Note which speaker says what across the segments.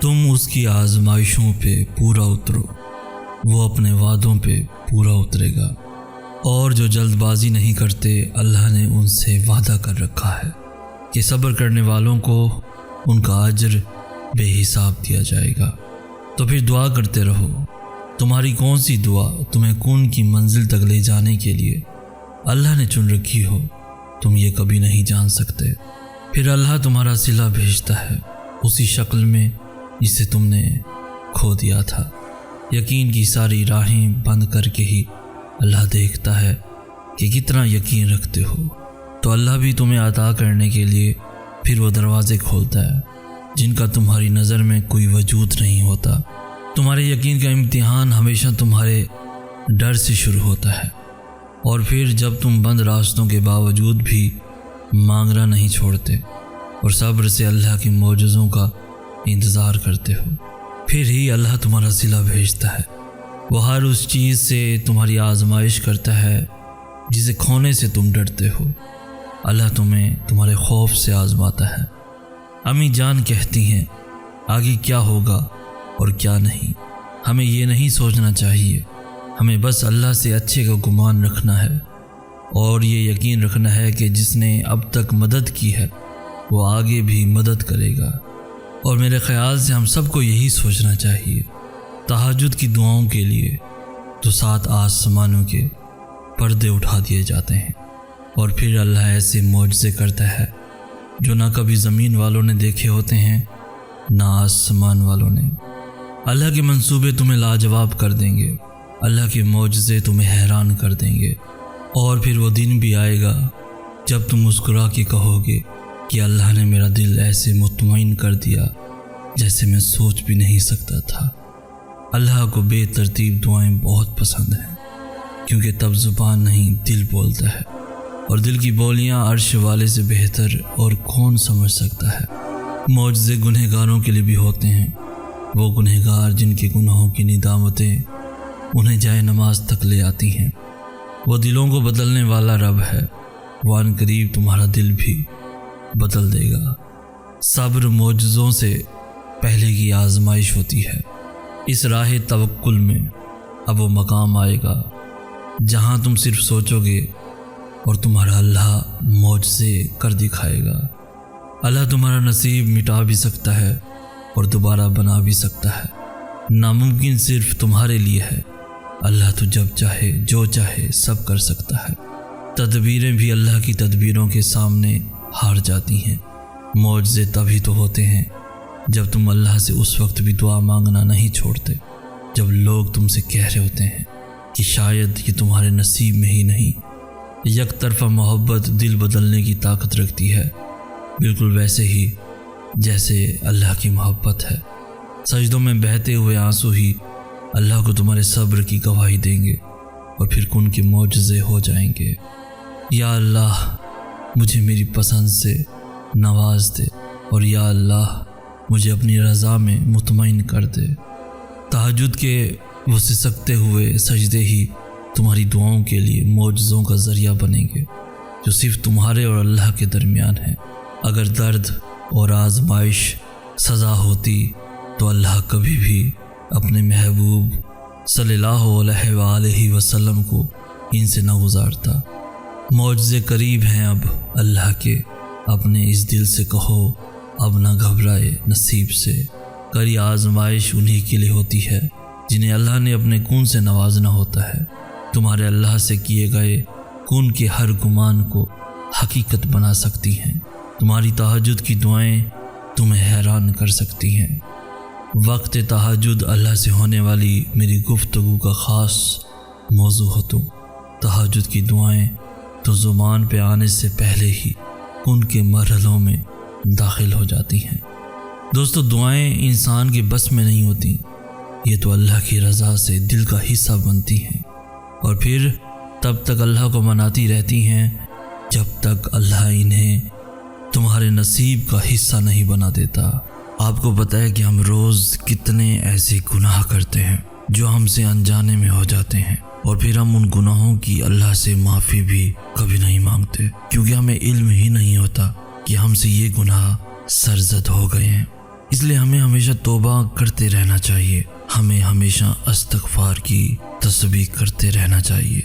Speaker 1: تم اس کی آزمائشوں پہ پورا اترو، وہ اپنے وعدوں پہ پورا اترے گا، اور جو جلد بازی نہیں کرتے اللہ نے ان سے وعدہ کر رکھا ہے کہ صبر کرنے والوں کو ان کا اجر بے حساب دیا جائے گا۔ تو پھر دعا کرتے رہو، تمہاری کون سی دعا تمہیں کون کی منزل تک لے جانے کے لیے اللہ نے چن رکھی ہو تم یہ کبھی نہیں جان سکتے۔ پھر اللہ تمہارا صلہ بھیجتا ہے اسی شکل میں جسے تم نے کھو دیا تھا۔ یقین کی ساری راہیں بند کر کے ہی اللہ دیکھتا ہے کہ کتنا یقین رکھتے ہو، تو اللہ بھی تمہیں عطا کرنے کے لیے پھر وہ دروازے کھولتا ہے جن کا تمہاری نظر میں کوئی وجود نہیں ہوتا۔ تمہارے یقین کا امتحان ہمیشہ تمہارے ڈر سے شروع ہوتا ہے، اور پھر جب تم بند راستوں کے باوجود بھی مانگنا نہیں چھوڑتے اور صبر سے اللہ کے معجزوں کا انتظار کرتے ہو، پھر ہی اللہ تمہارا صلہ بھیجتا ہے۔ وہ ہر اس چیز سے تمہاری آزمائش کرتا ہے جسے کھونے سے تم ڈرتے ہو۔ اللہ تمہیں تمہارے خوف سے آزماتا ہے۔ امی جان کہتی ہیں آگے کیا ہوگا اور کیا نہیں، ہمیں یہ نہیں سوچنا چاہیے، ہمیں بس اللہ سے اچھے کا گمان رکھنا ہے، اور یہ یقین رکھنا ہے کہ جس نے اب تک مدد کی ہے وہ آگے بھی مدد کرے گا۔ اور میرے خیال سے ہم سب کو یہی سوچنا چاہیے۔ تہجد کی دعاؤں کے لیے تو 7 آسمانوں کے پردے اٹھا دیے جاتے ہیں، اور پھر اللہ ایسے معجزے کرتا ہے جو نہ کبھی زمین والوں نے دیکھے ہوتے ہیں نہ آسمان والوں نے۔ اللہ کے منصوبے تمہیں لاجواب کر دیں گے، اللہ کے معجزے تمہیں حیران کر دیں گے، اور پھر وہ دن بھی آئے گا جب تم مسکرا کے کہو گے کہ اللہ نے میرا دل ایسے مطمئن کر دیا جیسے میں سوچ بھی نہیں سکتا تھا۔ اللہ کو بے ترتیب دعائیں بہت پسند ہیں، کیونکہ تب زبان نہیں دل بولتا ہے، اور دل کی بولیاں عرش والے سے بہتر اور کون سمجھ سکتا ہے۔ معجزے گنہگاروں کے لیے بھی ہوتے ہیں، وہ گنہگار جن کے گناہوں کی ندامتیں انہیں جائے نماز تک لے آتی ہیں۔ وہ دلوں کو بدلنے والا رب ہے، وہ ان قریب تمہارا دل بھی بدل دے گا۔ صبر معجزوں سے پہلے کی آزمائش ہوتی ہے۔ اس راہ توکل میں اب وہ مقام آئے گا جہاں تم صرف سوچو گے اور تمہارا اللہ معجزے کر دکھائے گا۔ اللہ تمہارا نصیب مٹا بھی سکتا ہے اور دوبارہ بنا بھی سکتا ہے۔ ناممکن صرف تمہارے لیے ہے، اللہ تو جب چاہے جو چاہے سب کر سکتا ہے۔ تدبیریں بھی اللہ کی تدبیروں کے سامنے ہار جاتی ہیں۔ معجزے تبھی تو ہوتے ہیں جب تم اللہ سے اس وقت بھی دعا مانگنا نہیں چھوڑتے جب لوگ تم سے کہہ رہے ہوتے ہیں کہ شاید یہ تمہارے نصیب میں ہی نہیں۔ یک طرفہ محبت دل بدلنے کی طاقت رکھتی ہے، بالکل ویسے ہی جیسے اللہ کی محبت ہے۔ سجدوں میں بہتے ہوئے آنسو ہی اللہ کو تمہارے صبر کی گواہی دیں گے، اور پھر ان کے معجزے ہو جائیں گے۔ یا اللہ مجھے میری پسند سے نواز دے، اور یا اللہ مجھے اپنی رضا میں مطمئن کر دے۔ تہجد کے وہ سسکتے ہوئے سجدے ہی تمہاری دعاؤں کے لیے معجزوں کا ذریعہ بنیں گے جو صرف تمہارے اور اللہ کے درمیان ہیں۔ اگر درد اور آزمائش سزا ہوتی تو اللہ کبھی بھی اپنے محبوب صلی اللہ علیہ وآلہ وسلم کو ان سے نہ گزارتا۔ معجزے قریب ہیں اب اللہ کے، اپنے اس دل سے کہو اب نہ گھبرائے نصیب سے۔ کری آزمائش انہی کے لیے ہوتی ہے جنہیں اللہ نے اپنے کون سے نوازنا ہوتا ہے۔ تمہارے اللہ سے کیے گئے کون کے ہر گمان کو حقیقت بنا سکتی ہیں۔ تمہاری تہجد کی دعائیں تمہیں حیران کر سکتی ہیں۔ وقت تہجد اللہ سے ہونے والی میری گفتگو کا خاص موضوع ہو تم۔ تہجد کی دعائیں تو زبان پہ آنے سے پہلے ہی ان کے مرحلوں میں داخل ہو جاتی ہیں۔ دوستو، دعائیں انسان کے بس میں نہیں ہوتی، یہ تو اللہ کی رضا سے دل کا حصہ بنتی ہیں، اور پھر تب تک اللہ کو مناتی رہتی ہیں جب تک اللہ انہیں تمہارے نصیب کا حصہ نہیں بنا دیتا۔ آپ کو پتہ ہے کہ ہم روز کتنے ایسے گناہ کرتے ہیں جو ہم سے انجانے میں ہو جاتے ہیں، اور پھر ہم ان گناہوں کی اللہ سے معافی بھی کبھی نہیں مانگتے، کیونکہ ہمیں علم ہی نہیں ہوتا کہ ہم سے یہ گناہ سرزد ہو گئے ہیں۔ اس لیے ہمیں ہمیشہ توبہ کرتے رہنا چاہیے، ہمیں ہمیشہ استغفار کی تسبیح کرتے رہنا چاہیے۔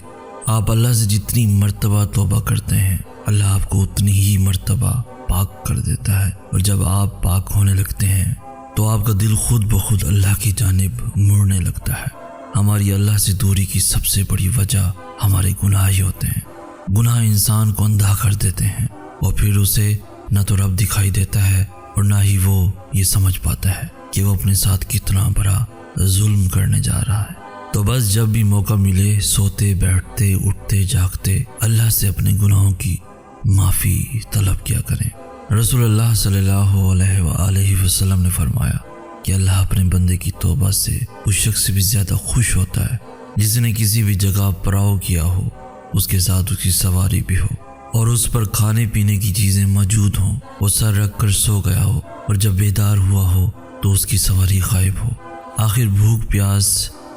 Speaker 1: آپ اللہ سے جتنی مرتبہ توبہ کرتے ہیں اللہ آپ کو اتنی ہی مرتبہ پاک کر دیتا ہے، اور جب آپ پاک ہونے لگتے ہیں تو آپ کا دل خود بخود اللہ کی جانب مڑنے لگتا ہے۔ ہماری اللہ سے دوری کی سب سے بڑی وجہ ہمارے گناہ ہی ہوتے ہیں۔ گناہ انسان کو اندھا کر دیتے ہیں، اور پھر اسے نہ تو رب دکھائی دیتا ہے اور نہ ہی وہ یہ سمجھ پاتا ہے کہ وہ اپنے ساتھ کتنا بڑا ظلم کرنے جا رہا ہے۔ تو بس جب بھی موقع ملے سوتے بیٹھتے اٹھتے جاگتے اللہ سے اپنے گناہوں کی معافی طلب کیا کریں۔ رسول اللہ صلی اللہ علیہ وآلہ وسلم نے فرمایا کہ اللہ اپنے بندے کی توبہ سے اس شخص سے بھی زیادہ خوش ہوتا ہے جس نے کسی بھی جگہ پڑاؤ کیا ہو، اس کے ساتھ اس کی سواری بھی ہو اور اس پر کھانے پینے کی چیزیں موجود ہوں، وہ سر رکھ کر سو گیا ہو اور جب بیدار ہوا ہو تو اس کی سواری غائب ہو۔ آخر بھوک پیاس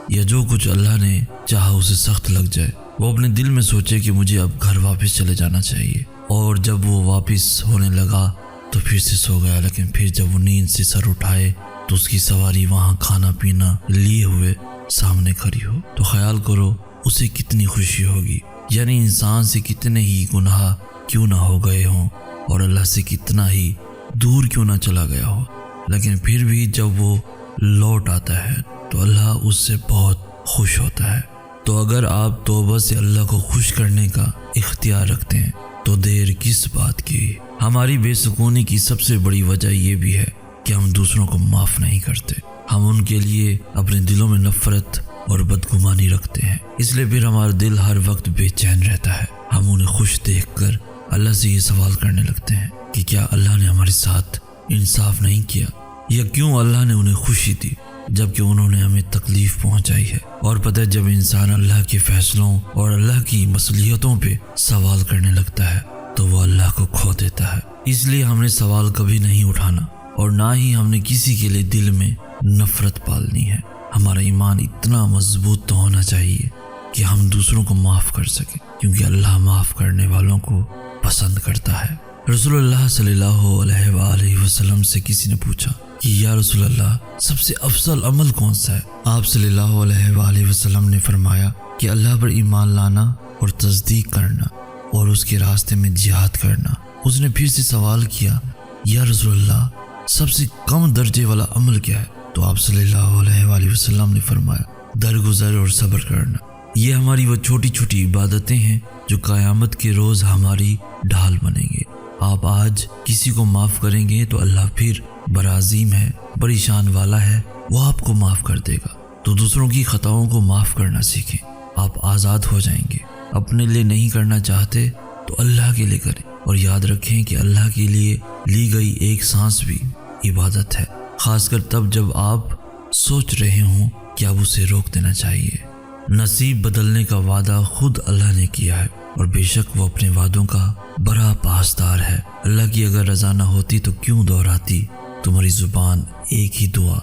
Speaker 1: یا جو کچھ اللہ نے چاہا اسے سخت لگ جائے، وہ اپنے دل میں سوچے کہ مجھے اب گھر واپس چلے جانا چاہیے، اور جب وہ واپس ہونے لگا تو پھر سے سو گیا، لیکن پھر جب وہ نیند سے سر اٹھائے تو اس کی سواری وہاں کھانا پینا لیے ہوئے سامنے کھڑی ہو، تو خیال کرو اسے کتنی خوشی ہوگی۔ یعنی انسان سے کتنے ہی گناہ کیوں نہ ہو گئے ہوں اور اللہ سے کتنا ہی دور کیوں نہ چلا گیا ہو، لیکن پھر بھی جب وہ لوٹ آتا ہے تو اللہ اس سے بہت خوش ہوتا ہے۔ تو اگر آپ توبہ سے اللہ کو خوش کرنے کا اختیار رکھتے ہیں تو دیر کس بات کی۔ ہماری بے سکونی کی سب سے بڑی وجہ یہ بھی ہے کہ ہم دوسروں کو معاف نہیں کرتے، ہم ان کے لیے اپنے دلوں میں نفرت اور بدگمانی رکھتے ہیں، اس لیے پھر ہمارا دل ہر وقت بے چین رہتا ہے۔ ہم انہیں خوش دیکھ کر اللہ سے یہ سوال کرنے لگتے ہیں کہ کیا اللہ نے ہمارے ساتھ انصاف نہیں کیا، یا کیوں اللہ نے انہیں خوشی دی جبکہ انہوں نے ہمیں تکلیف پہنچائی ہے۔ اور پتہ ہے جب انسان اللہ کے فیصلوں اور اللہ کی مصلحتوں پہ سوال کرنے لگتا ہے تو وہ اللہ کو کھو دیتا ہے۔ اس لیے ہم نے سوال کبھی نہیں اٹھانا اور نہ ہی ہم نے کسی کے لیے دل میں نفرت پالنی ہے۔ ہمارا ایمان اتنا مضبوط تو ہونا چاہیے کہ ہم دوسروں کو معاف کر سکیں، کیونکہ اللہ معاف کرنے والوں کو پسند کرتا ہے۔ رسول اللہ صلی اللہ علیہ وآلہ وسلم سے کسی نے پوچھا کہ یا رسول اللہ سب سے افضل عمل کون سا ہے؟ آپ صلی اللہ علیہ وآلہ وسلم نے فرمایا کہ اللہ پر ایمان لانا اور تصدیق کرنا اور اس کے راستے میں جہاد کرنا۔ اس نے پھر سے سوال کیا یا رسول اللہ سب سے کم درجے والا عمل کیا ہے؟ تو آپ صلی اللہ علیہ وآلہ وسلم نے فرمایا درگزر اور صبر کرنا۔ یہ ہماری وہ چھوٹی چھوٹی عبادتیں ہیں جو قیامت کے روز ہماری ڈھال بنیں گے۔ آپ آج کسی کو معاف کریں گے تو اللہ پھر برعظیم ہے، بڑی شان والا ہے، وہ آپ کو معاف کر دے گا۔ تو دوسروں کی خطاؤں کو معاف کرنا سیکھیں، آپ آزاد ہو جائیں گے۔ اپنے لیے نہیں کرنا چاہتے تو اللہ کے لیے کریں، اور یاد رکھیں کہ اللہ کے لیے لی گئی ایک سانس بھی عبادت ہے، خاص کر تب جب آپ سوچ رہے ہوں کہ اب اسے روک دینا چاہیے۔ نصیب بدلنے کا وعدہ خود اللہ نے کیا ہے، اور بے شک وہ اپنے وعدوں کا بڑا پاسدار ہے۔ اللہ کی اگر رضا نہ ہوتی تو کیوں دہراتی تمہاری زبان ایک ہی دعا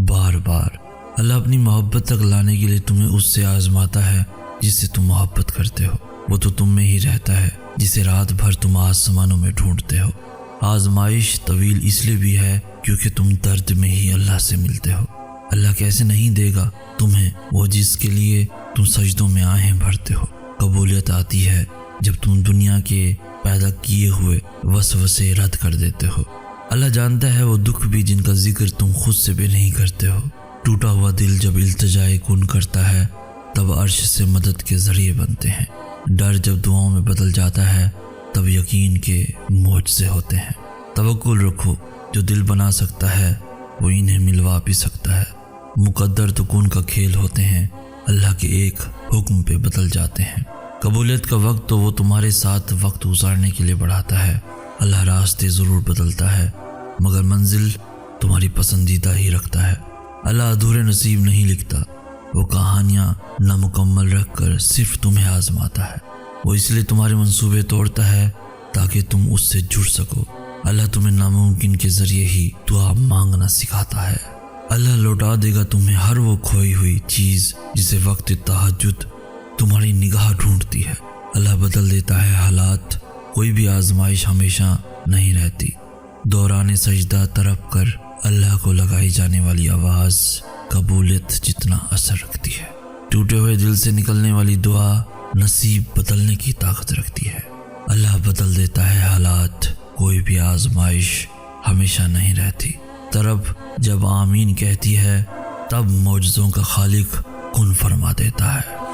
Speaker 1: بار بار۔ اللہ اپنی محبت تک لانے کے لیے تمہیں اس سے آزماتا ہے جس سے تم محبت کرتے ہو، وہ تو تم میں ہی رہتا ہے جسے رات بھر تم آسمانوں میں ڈھونڈتے ہو۔ آزمائش طویل اس لیے بھی ہے کیونکہ تم درد میں ہی اللہ سے ملتے ہو۔ اللہ کیسے نہیں دے گا تمہیں وہ جس کے لیے تم سجدوں میں آہیں بھرتے ہو۔ قبولیت آتی ہے جب تم دنیا کے پیدا کیے ہوئے وسوسے رد کر دیتے ہو۔ اللہ جانتا ہے وہ دکھ بھی جن کا ذکر تم خود سے بھی نہیں کرتے ہو۔ ٹوٹا ہوا دل جب التجائے کن کرتا ہے تب عرش سے مدد کے ذریعے بنتے ہیں۔ ڈر جب دعاؤں میں بدل جاتا ہے تب یقین کے معجزے ہوتے ہیں۔ توکل رکھو، جو دل بنا سکتا ہے وہ انہیں ملوا بھی سکتا ہے۔ مقدر تو کن کا کھیل ہوتے ہیں، اللہ کے ایک حکم پہ بدل جاتے ہیں۔ قبولیت کا وقت تو وہ تمہارے ساتھ وقت گزارنے کے لیے بڑھاتا ہے۔ اللہ راستے ضرور بدلتا ہے مگر منزل تمہاری پسندیدہ ہی رکھتا ہے۔ اللہ ادھورے نصیب نہیں لکھتا، وہ کہانیاں نامکمل رکھ کر صرف تمہیں آزماتا ہے۔ وہ اس لیے تمہارے منصوبے توڑتا ہے تاکہ تم اس سے جڑ سکو۔ اللہ تمہیں ناممکن کے ذریعے ہی دعا مانگنا سکھاتا ہے۔ اللہ لوٹا دے گا تمہیں ہر وہ کھوئی ہوئی چیز جسے وقت تہجد تمہاری نگاہ ڈھونڈتی ہے۔ اللہ بدل دیتا ہے حالات، کوئی بھی آزمائش ہمیشہ نہیں رہتی۔ دوران سجدہ تڑپ کر اللہ کو لگائی جانے والی آواز قبولیت جتنا اثر رکھتی ہے۔ ٹوٹے ہوئے دل سے نکلنے والی دعا نصیب بدلنے کی طاقت رکھتی ہے۔ اللہ بدل دیتا ہے حالات، کوئی بھی آزمائش ہمیشہ نہیں رہتی۔ طرف جب آمین کہتی ہے تب معجزوں کا خالق کن فرما دیتا ہے۔